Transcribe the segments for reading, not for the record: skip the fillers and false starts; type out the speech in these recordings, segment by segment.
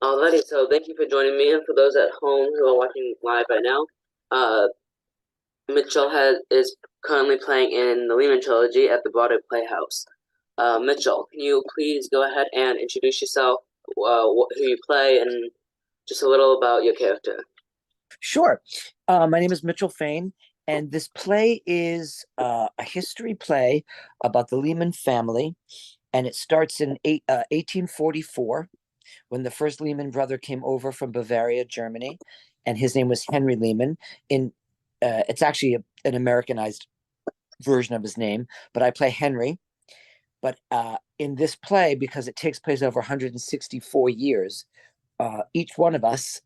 Alrighty, so thank you for joining me, and for those at home who are watching live right now, uh, is currently playing in the Lehman Trilogy at the Broadway Playhouse. Mitchell, can you please go ahead and introduce yourself, who you play, and just a little about your character? Sure. My name is Mitchell Fain, and this play is a history play about the Lehman family. And it starts in 1844 when the first Lehman brother came over from Bavaria, Germany, and his name was Henry Lehman. It's actually an Americanized version of his name, but I play Henry. But in this play, because it takes place over 164 years, each one of us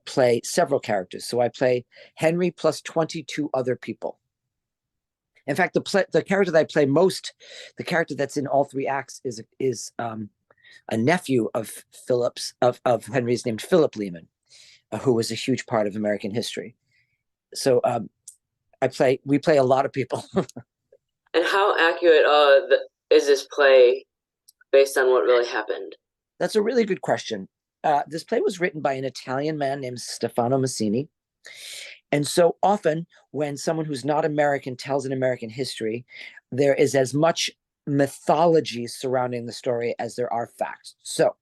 play several characters. So I play Henry plus 22 other people. In fact, the character that I play most, the character that's in all three acts, is a nephew of Henry's, named Philip Lehman, who was a huge part of American history. So we play a lot of people. And how accurate is this play based on what really happened? That's a really good question. This play was written by an Italian man named Stefano Massini. And so often, when someone who's not American tells an American history, there is as much mythology surrounding the story as there are facts. So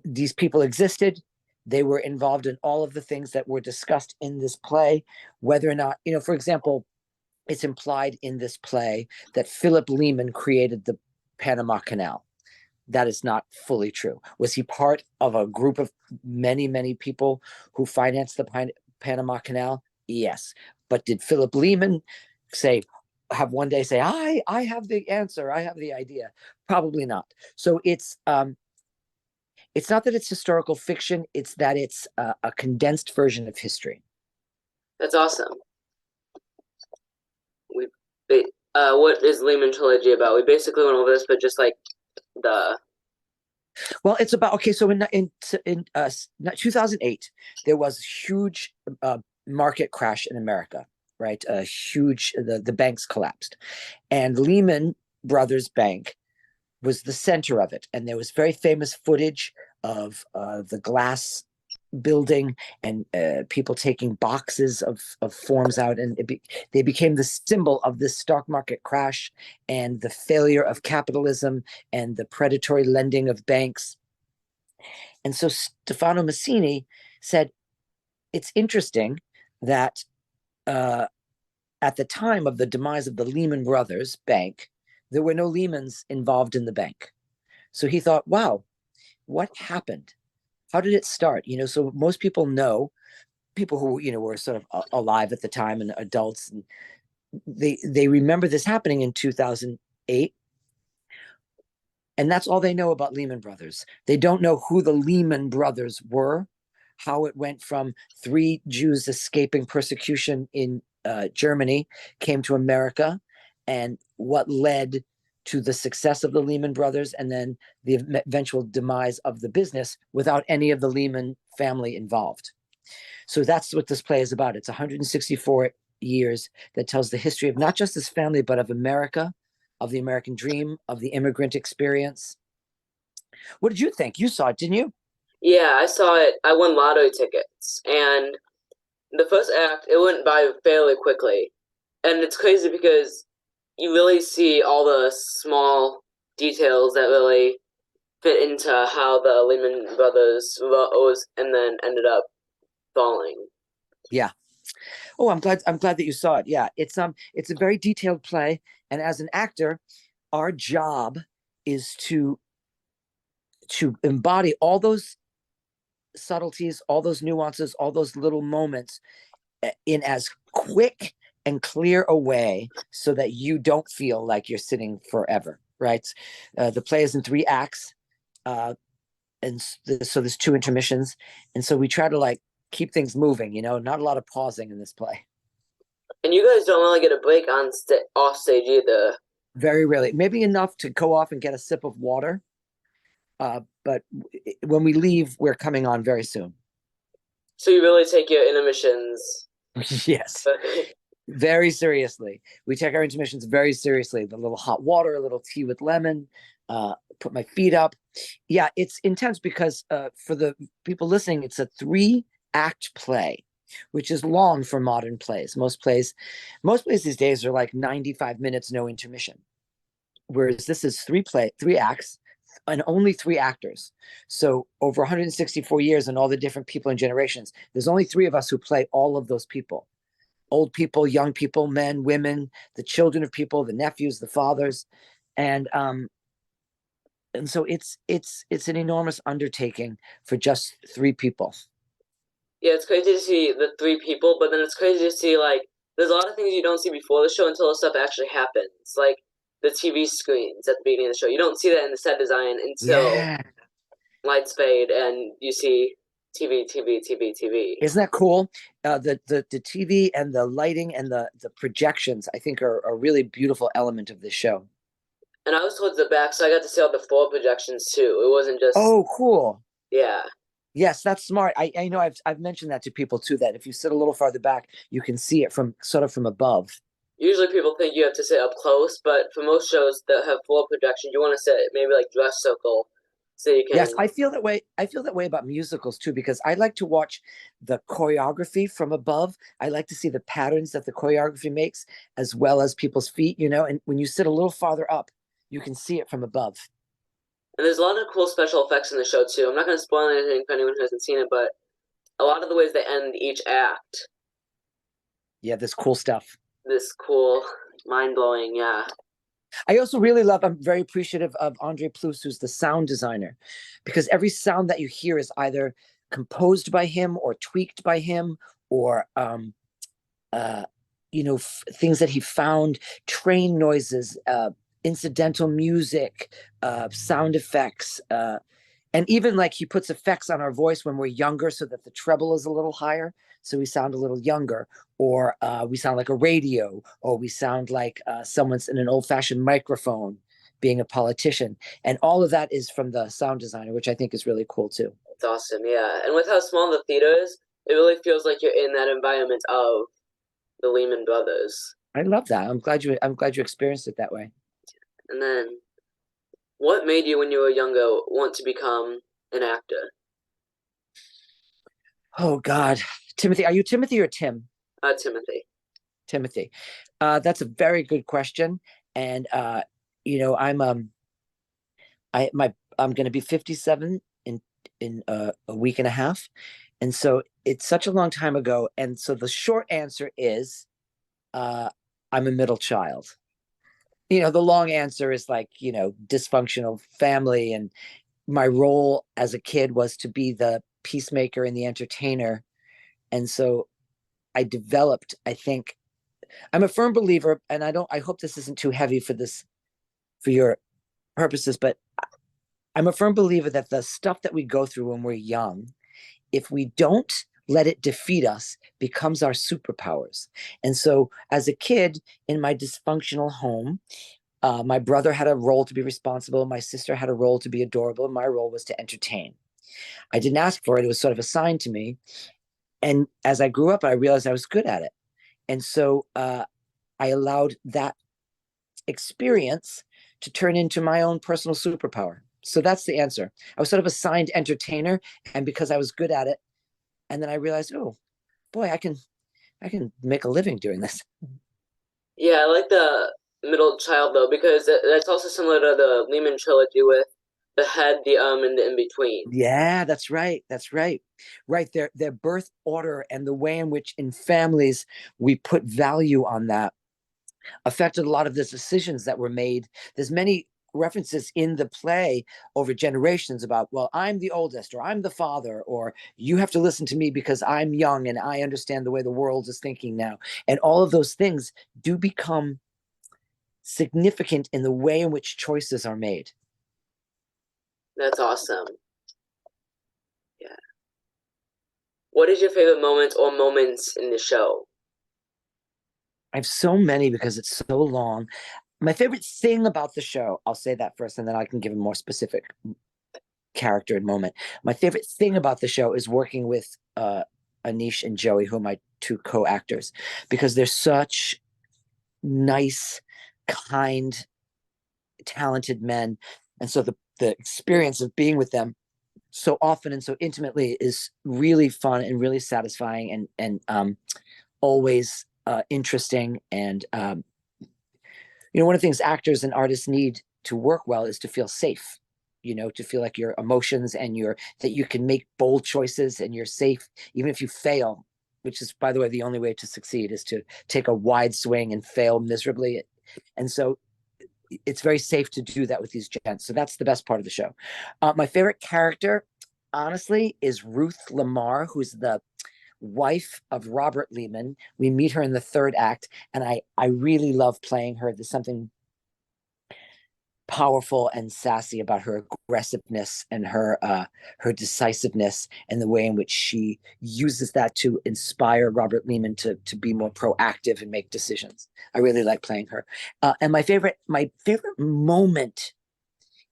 these people existed. They were involved in all of the things that were discussed in this play, whether or not, for example, it's implied in this play that Philip Lehman created the Panama Canal. That is not fully true. Was he part of a group of many, many people who financed the Panama Canal? Yes. But did Philip Lehman one day say, I have the answer, I have the idea? Probably not. So it's not that it's historical fiction, it's that it's a condensed version of history. That's awesome. What is Lehman Trilogy about? We basically went over this, but just like the Well, it's about, okay, so in 2008 there was a huge market crash in America, right? A huge, the banks collapsed, and Lehman Brothers Bank was the center of it, and there was very famous footage of the glass building and people taking boxes of forms out, and they became the symbol of this stock market crash and the failure of capitalism and the predatory lending of banks. And so Stefano Massini said, it's interesting that at the time of the demise of the Lehman Brothers Bank, there were no Lehmans involved in the bank. So he thought, wow, what happened? How did it start? So most people know, people who, were sort of alive at the time and adults, and they remember this happening in 2008. And that's all they know about Lehman Brothers. They don't know who the Lehman Brothers were, how it went from 3 Jews escaping persecution in Germany, came to America, and what led to the success of the Lehman Brothers and then the eventual demise of the business without any of the Lehman family involved. So that's what this play is about. It's 164 years that tells the history of not just this family, but of America, of the American dream, of the immigrant experience. What did you think? You saw it, didn't you? Yeah, I saw it. I won lottery tickets, and the first act it went by fairly quickly, and it's crazy because you really see all the small details that really fit into how the Lehman Brothers rose and then ended up falling. Yeah. Oh, I'm glad that you saw it. Yeah, it's a very detailed play, and as an actor, our job is to embody all those subtleties, all those nuances, all those little moments in as quick and clear a way so that you don't feel like you're sitting forever, right? The play is in 3 acts, and so there's 2 intermissions, and so we try to keep things moving. Not a lot of pausing in this play. And you guys don't really get a break on off stage either. Very rarely, maybe enough to go off and get a sip of water. But when we leave, we're coming on very soon. So you really take your intermissions. Yes, very seriously. We take our intermissions very seriously. The little hot water, a little tea with lemon, put my feet up. Yeah, it's intense because for the people listening, it's a 3-act play, which is long for modern plays. Most plays these days are like 95 minutes, no intermission. Whereas this is 3 acts, and only 3 actors. So over 164 years and all the different people and generations, there's only 3 of us who play all of those people: old people, young people, men, women, the children of people, the nephews, the fathers, and so it's an enormous undertaking for just 3 people. Yeah, it's crazy to see the three people, but then it's crazy to see like there's a lot of things you don't see before the show until the stuff actually happens. Like the TV screens at the beginning of the show. You don't see that in the set design until Yeah, lights fade and you see TV, TV, TV, TV. isn't that cool? The TV and the lighting and the projections, I think, are a really beautiful element of this show. And I was towards the back, so I got to see all the full projections too. It wasn't just Oh, cool. yeah. Yes, that's smart. I know I've mentioned that to people too, that if you sit a little farther back, you can see it from sort of from above. Usually people think you have to sit up close, but for most shows that have full projection, you want to sit maybe like dress circle so you Yes, can. I feel that way. I feel that way about musicals too, because I like to watch the choreography from above. I like to see the patterns that the choreography makes, as well as people's feet, and when you sit a little farther up, you can see it from above. And there's a lot of cool special effects in the show too. I'm not going to spoil anything for anyone who hasn't seen it, but a lot of the ways they end each act, Yeah, this cool stuff. this cool, mind blowing, yeah. I also really love, I'm very appreciative of Andre Plus, who's the sound designer, because every sound that you hear is either composed by him or tweaked by him, or uh, things that he found, train noises, incidental music, sound effects, and even like he puts effects on our voice when we're younger so that the treble is a little higher, so we sound a little younger, or we sound like a radio, or we sound like someone's in an old-fashioned microphone being a politician, and all of that is from the sound designer, which I think is really cool too. It's awesome, yeah. And with how small the theater is, it really feels like you're in that environment of the Lehman Brothers. I love that. I'm glad you experienced it that way. And then, what made you, when you were younger, want to become an actor? Oh God, Timothy, are you Timothy or Tim? Timothy. Timothy. That's a very good question, and I'm going to be 57 in a week and a half, and so it's such a long time ago. And so the short answer is, uh, I'm a middle child. The long answer is like dysfunctional family, and my role as a kid was to be the peacemaker and the entertainer, and so I developed. I think I'm a firm believer, and I hope this isn't too heavy for your purposes, but I'm a firm believer that the stuff that we go through when we're young, if we don't let it defeat us, becomes our superpowers. And so as a kid in my dysfunctional home, my brother had a role to be responsible, my sister had a role to be adorable, and my role was to entertain. I didn't ask for it, it was sort of assigned to me. And as I grew up, I realized I was good at it. And so I allowed that experience to turn into my own personal superpower. So that's the answer. I was sort of assigned entertainer, and because I was good at it, and then I realized, oh boy, I can make a living doing this. Yeah, I like the middle child though because that's also similar to the Lehman Trilogy with the head, the and the in between. Yeah, that's right. That's right. Right. Their birth order and the way in which in families we put value on that affected a lot of the decisions that were made. There's many references in the play over generations about, well, I'm the oldest, or I'm the father, or you have to listen to me because I'm young and I understand the way the world is thinking now. And all of those things do become significant in the way in which choices are made. That's awesome. Yeah. What is your favorite moment or moments in the show? I have so many because it's so long. My favorite thing about the show, I'll say that first, and then I can give a more specific character and moment. My favorite thing about the show is working with Anish and Joey, who are my 2 co-actors, because they're such nice, kind, talented men. And so the experience of being with them so often and so intimately is really fun and really satisfying and always interesting. And one of the things actors and artists need to work well is to feel safe. To feel like your emotions and that you can make bold choices and you're safe, even if you fail, which is, by the way, the only way to succeed is to take a wide swing and fail miserably. And so it's very safe to do that with these gents. So that's the best part of the show. My favorite character, honestly, is Ruth Lamar, who's the wife of Robert Lehman. We meet her in the third act, and I really love playing her. There's something powerful and sassy about her aggressiveness and her decisiveness and the way in which she uses that to inspire Robert Lehman to be more proactive and make decisions. I really like playing her. And my favorite moment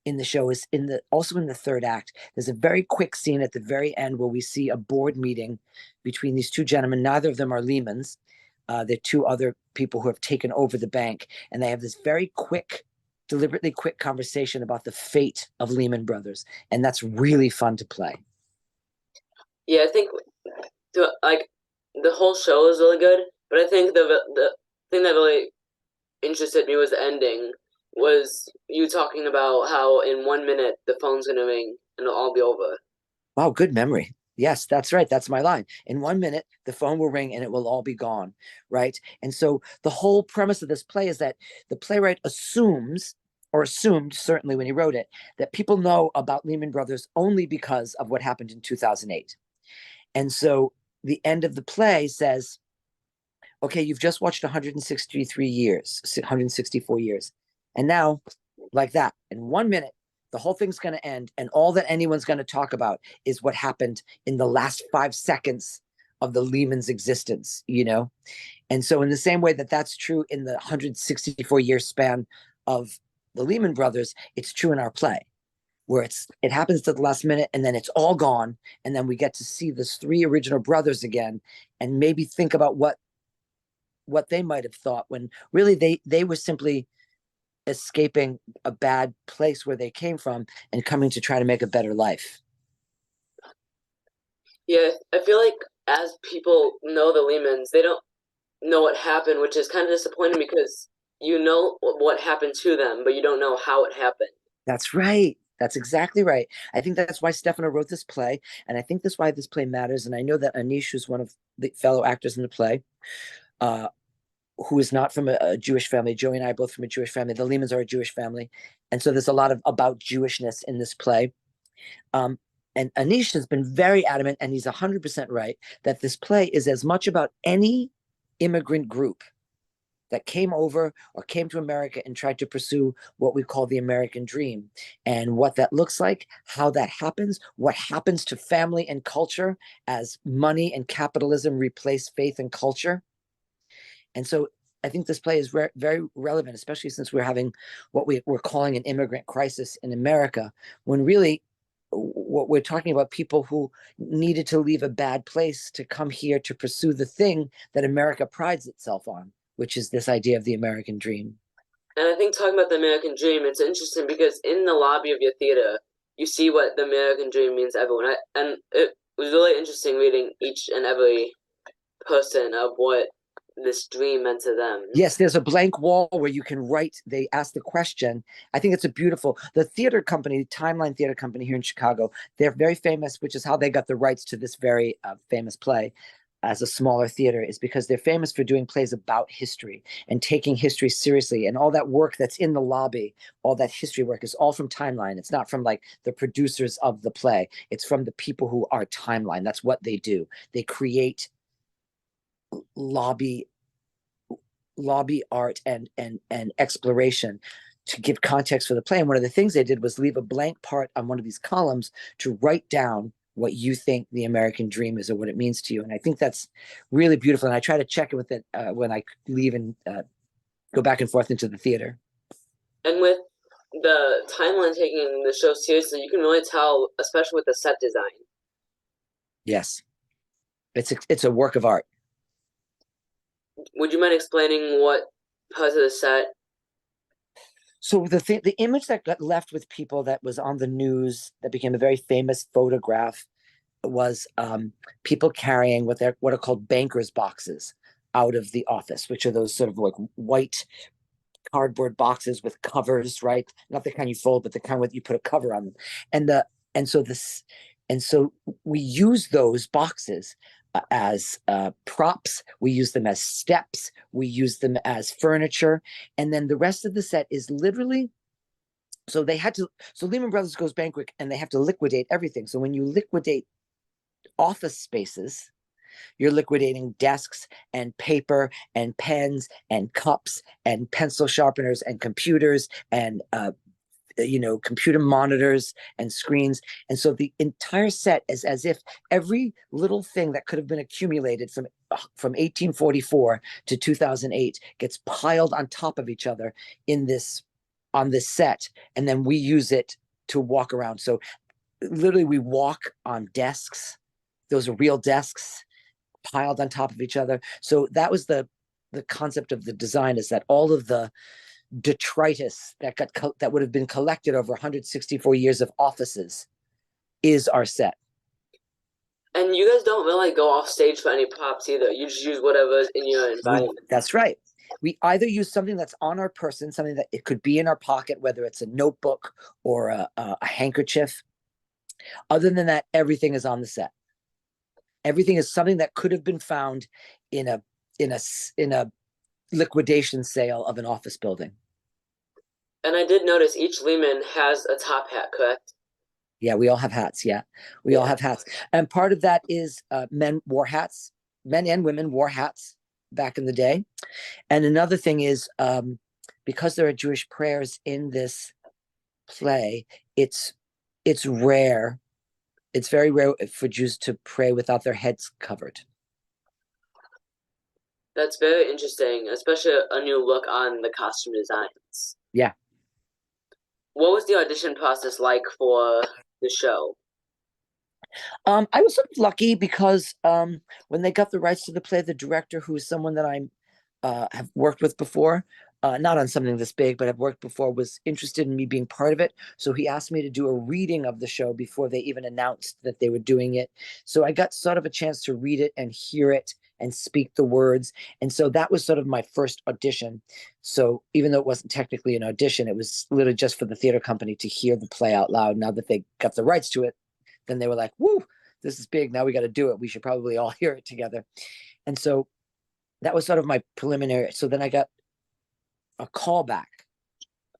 in the show is also in the third act. There's a very quick scene at the very end where we see a board meeting between these two gentlemen. Neither of them are Lehmans. They're two other people who have taken over the bank, and they have this very quick, deliberately quick conversation about the fate of Lehman Brothers, and that's really fun to play. Yeah, I think like the whole show is really good, but I think the thing that really interested me was the ending. Was you talking about how in 1 minute the phone's gonna ring and it'll all be over? Wow, good memory. Yes, that's right. That's my line. In 1 minute, the phone will ring and it will all be gone. Right. And so the whole premise of this play is that the playwright assumes, or assumed certainly when he wrote it, that people know about Lehman Brothers only because of what happened in 2008. And so the end of the play says, okay, you've just watched 163 years, 164 years. And now, like that, in 1 minute, the whole thing's going to end. And all that anyone's going to talk about is what happened in the last 5 seconds of the Lehman's existence. And so, in the same way that that's true in the 164-year span of the Lehman Brothers, it's true in our play, where it happens to the last minute and then it's all gone. And then we get to see the three original brothers again and maybe think about what they might have thought when really they were simply escaping a bad place where they came from and coming to try to make a better life. Yeah, I feel like as people know the Lehmans, they don't know what happened, which is kind of disappointing because you know what happened to them, but you don't know how it happened. That's right. That's exactly right. I think that's why Stefano wrote this play, and I think that's why this play matters. And I know that Anish, who's one of the fellow actors in the play, uh, who is not from a Jewish family. Joey and I are both from a Jewish family. The Lehmans are a Jewish family, and so there's a lot of about Jewishness in this play. Um, and Anish has been very adamant, and he's 100% right, that this play is as much about any immigrant group that came over or came to America and tried to pursue what we call the American dream, and what that looks like, how that happens, what happens to family and culture as money and capitalism replace faith and culture. And so I think this play is very relevant, especially since we're having what we're calling an immigrant crisis in America, when really what we're talking about people who needed to leave a bad place to come here to pursue the thing that America prides itself on, which is this idea of the American dream. And I think talking about the American dream, it's interesting because in the lobby of your theater, you see what the American dream means to everyone. And it was really interesting reading each and every person of what this dream meant to them. Yes, there's a blank wall where you can write. They ask the question. I think it's a beautiful. The theater company, Timeline Theater Company here in Chicago, they're very famous, which is how they got the rights to this very famous play as a smaller theater, is because they're famous for doing plays about history and taking history seriously. And all that work that's in the lobby, all that history work is all from Timeline. It's not from like the producers of the play. It's from the people who are Timeline. That's what they do. They create lobby art and exploration to give context for the play. And one of the things they did was leave a blank part on one of these columns to write down what you think the American dream is or what it means to you. And I think that's really beautiful. And I try to check it with it when I leave and go back and forth into the theater. And with the Timeline taking the show seriously, you can really tell, especially with the set design. Yes, it's a work of art. Would you mind explaining what parts of the set? So the image that got left with people that was on the news that became a very famous photograph was people carrying what are called bankers boxes out of the office, which are those sort of like white cardboard boxes with covers, right? Not the kind you fold, but the kind with you put a cover on them. And the and so this and so we use those boxes as props. We use them as steps. We use them as furniture, and then the rest of the set is literally. So they had to. So Lehman Brothers goes bankrupt, and they have to liquidate everything. So when you liquidate office spaces, you're liquidating desks and paper and pens and cups and pencil sharpeners and computers and computer monitors and screens. And so the entire set is as if every little thing that could have been accumulated from 1844 to 2008 gets piled on top of each other in this on this set, and then we use it to walk around. So literally we walk on desks. Those are real desks piled on top of each other. So that was the concept of the design, is that all of the detritus that would have been collected over 164 years of offices is our set. And you guys don't really go off stage for any props either. You just use whatever's in your environment. That's right. We either use something that's on our person, something that it could be in our pocket, whether it's a notebook or a handkerchief. Other than that, everything is on the set. Everything is something that could have been found in a liquidation sale of an office building. And I did notice each Lehman has a top hat, correct? Yeah, we all have hats. Yeah, we all have hats. And part of that is men wore hats. Men and women wore hats back in the day. And another thing is because there are Jewish prayers in this play, it's rare. It's very rare for Jews to pray without their heads covered. That's very interesting, especially a new look on the costume designs. Yeah. What was the audition process like for the show? I was sort of lucky because when they got the rights to the play, the director, who is someone that I have worked with before, not on something this big, but I've worked before, was interested in me being part of it. So he asked me to do a reading of the show before they even announced that they were doing it. So I got sort of a chance to read it and hear it and speak the words. And so that was sort of my first audition. So even though it wasn't technically an audition, it was literally just for the theater company to hear the play out loud. Now that they got the rights to it, then they were like, woo, this is big. Now we got to do it. We should probably all hear it together. And so that was sort of my preliminary. So then I got a call back.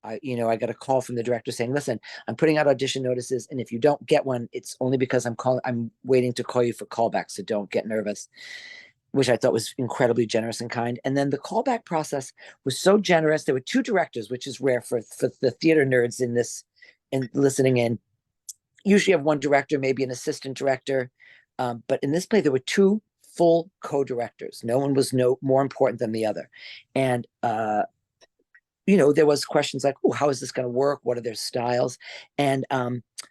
I got a call from the director saying, listen, I'm putting out audition notices. And if you don't get one, it's only because I'm waiting to call you for callbacks. So don't get nervous, which I thought was incredibly generous and kind. And then the callback process was so generous. There were two directors, which is rare for the theater nerds in this and listening in. Usually you have one director, maybe an assistant director. But in this play, there were two full co-directors. No one was more important than the other. And, there was questions like, oh, how is this going to work? What are their styles? And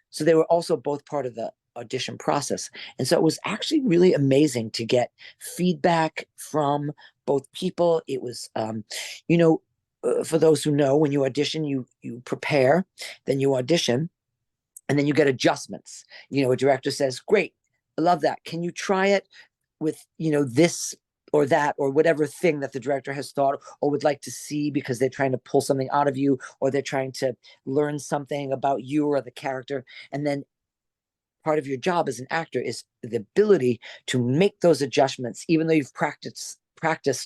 so they were also both part of the audition process. And so it was actually really amazing to get feedback from both people. It was, for those who know, when you audition, you prepare, then you audition, and then you get adjustments. A director says, great, I love that. Can you try it with, this or that, or whatever thing that the director has thought or would like to see, because they're trying to pull something out of you, or they're trying to learn something about you or the character. And then part of your job as an actor is the ability to make those adjustments, even though you've practiced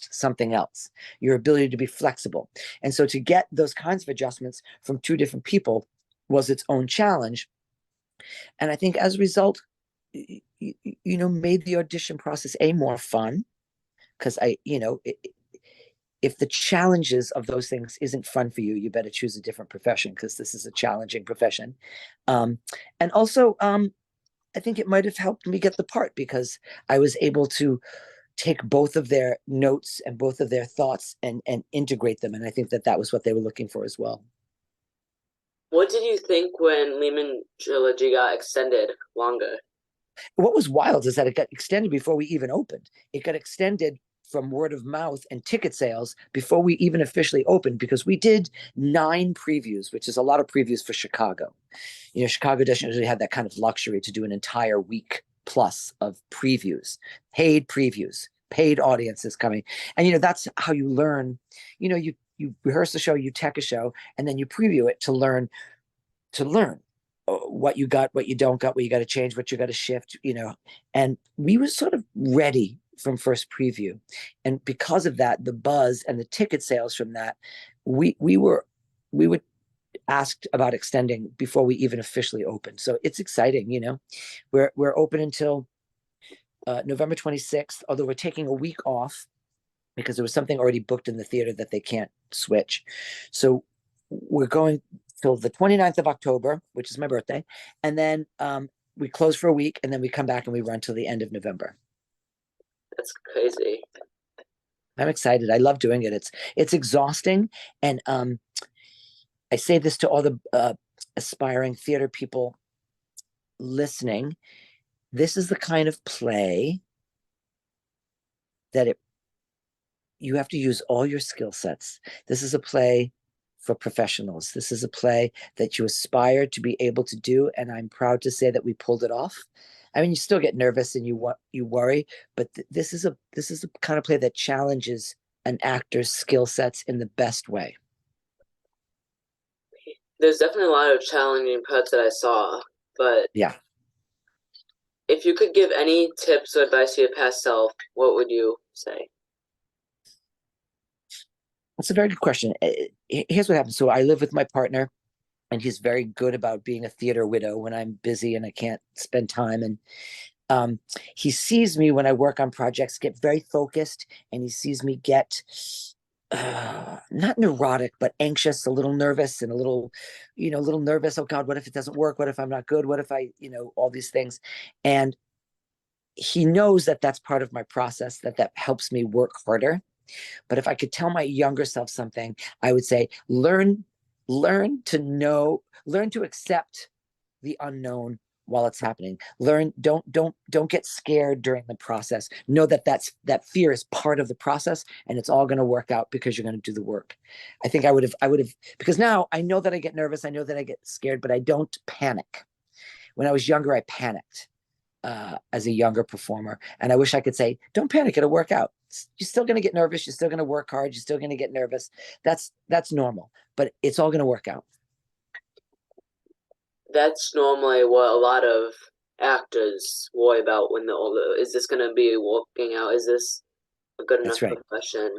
something else, your ability to be flexible. And so to get those kinds of adjustments from two different people was its own challenge. And I think as a result, made the audition process more fun, because if the challenges of those things isn't fun for you, you better choose a different profession, because this is a challenging profession. And also, I think it might have helped me get the part, because I was able to take both of their notes and both of their thoughts and integrate them. And I think that was what they were looking for as well. What did you think when Lehman Trilogy got extended longer? What was wild is that it got extended before we even opened. It got extended from word of mouth and ticket sales before we even officially opened, because we did 9 previews, which is a lot of previews for Chicago. Chicago doesn't usually have that kind of luxury to do an entire week plus of paid previews, paid audiences coming. And that's how you learn. You rehearse the show, you tech a show, and then you preview it to learn what you got, what you don't got, what you got to change, what you got to shift. And we were sort of ready from first preview, and because of that, the buzz and the ticket sales from that, we were asked about extending before we even officially opened. So it's exciting. We're open until November 26th, although we're taking a week off because there was something already booked in the theater that they can't switch. So we're going till the 29th of October, which is my birthday. And then we close for a week, and then we come back and we run till the end of November. That's crazy. I'm excited. I love doing it. It's exhausting. And I say this to all the aspiring theater people listening. This is the kind of play that you have to use all your skill sets. This is a play for professionals. This is a play that you aspire to be able to do, and I'm proud to say that we pulled it off. I mean, you still get nervous and you worry, but this is a kind of play that challenges an actor's skill sets in the best way. There's definitely a lot of challenging parts that I saw, but Yeah, if you could give any tips or advice to your past self, what would you say? that's a very good question. Here's what happens. So I live with my partner, and he's very good about being a theater widow when I'm busy and I can't spend time. And he sees me when I work on projects get very focused, and he sees me get not neurotic, but anxious, a little nervous, and a little nervous. Oh God, what if it doesn't work? What if I'm not good? What if all these things? And he knows that that's part of my process, that helps me work harder. But if I could tell my younger self something, I would say, learn to accept the unknown while it's happening. Don't get scared during the process. Know that fear is part of the process, and it's all going to work out because you're going to do the work. I think I would have, because now I know that I get nervous, I know that I get scared, but I don't panic. When I was younger, I panicked as a younger performer, and I wish I could say, don't panic, it'll work out. You're still going to get nervous, you're still going to work hard, you're still going to get nervous. That's normal, but it's all going to work out. That's normally what a lot of actors worry about when they're older. Is this going to be working out? Is this a good enough That's right. profession?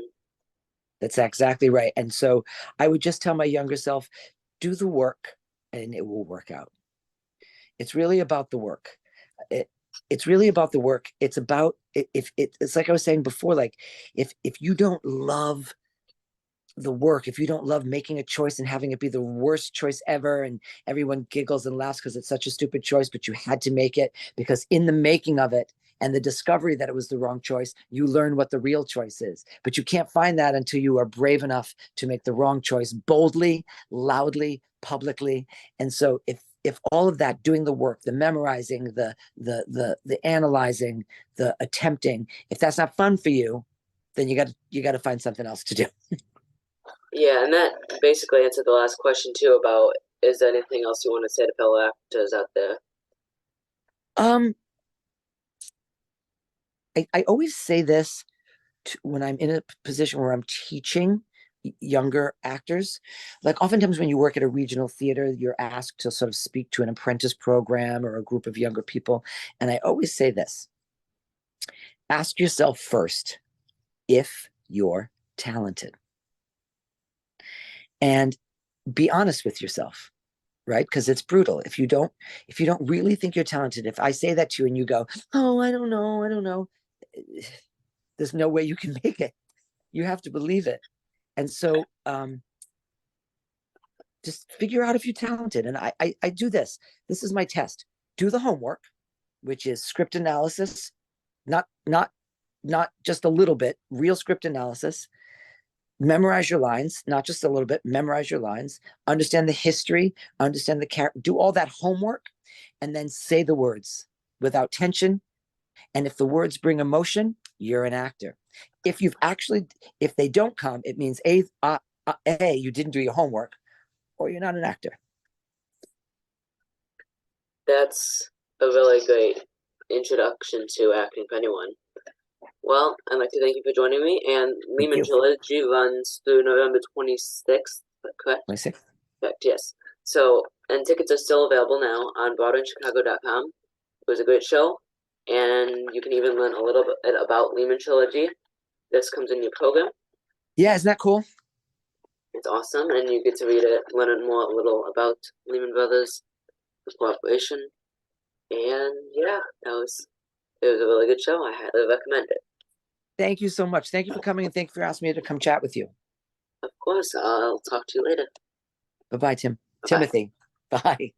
That's exactly right. And so I would just tell my younger self, do the work and it will work out. It's really about the work. It's really about the work. It's about, it's like I was saying before, like if you don't love the work, if you don't love making a choice and having it be the worst choice ever, and everyone giggles and laughs because it's such a stupid choice, but you had to make it, because in the making of it and the discovery that it was the wrong choice, you learn what the real choice is. But you can't find that until you are brave enough to make the wrong choice boldly, loudly, publicly. And so if all of that, doing the work, the memorizing, the analyzing, the attempting, if that's not fun for you, then you got to find something else to do. Yeah, and that basically answered the last question too about, is there anything else you want to say to fellow actors out there? Um, I always say this when I'm in a position where I'm teaching younger actors. Like oftentimes when you work at a regional theater, you're asked to sort of speak to an apprentice program or a group of younger people. And I always say this: ask yourself first if you're talented, and be honest with yourself, right? Because it's brutal if you don't really think you're talented. If I say that to you and you go, oh, I don't know, there's no way you can make it. You have to believe it. And so just figure out if you're talented. And I do this. This is my test. Do the homework, which is script analysis, not just a little bit, real script analysis. Memorize your lines, not just a little bit, memorize your lines, understand the history, understand the character, do all that homework, and then say the words without tension. And if the words bring emotion, you're an actor. If you've actually, if they don't come, it means A, you didn't do your homework, or you're not an actor. That's a really great introduction to acting for anyone. Well, I'd like to thank you for joining me. And Thank Lehman you. Trilogy runs through November 26th, correct? 26. Correct, yes. So, and tickets are still available now on BroadwayInChicago.com. It was a great show, and you can even learn a little bit about Lehman Trilogy. This comes in your program. Yeah, isn't that cool? It's awesome, and you get to read it, learn more a little about Lehman Brothers, the corporation, and yeah, it was a really good show. I highly recommend it. Thank you so much. Thank you for coming, and thank you for asking me to come chat with you. Of course, I'll talk to you later. Bye bye, Tim. Bye bye. Timothy. Bye.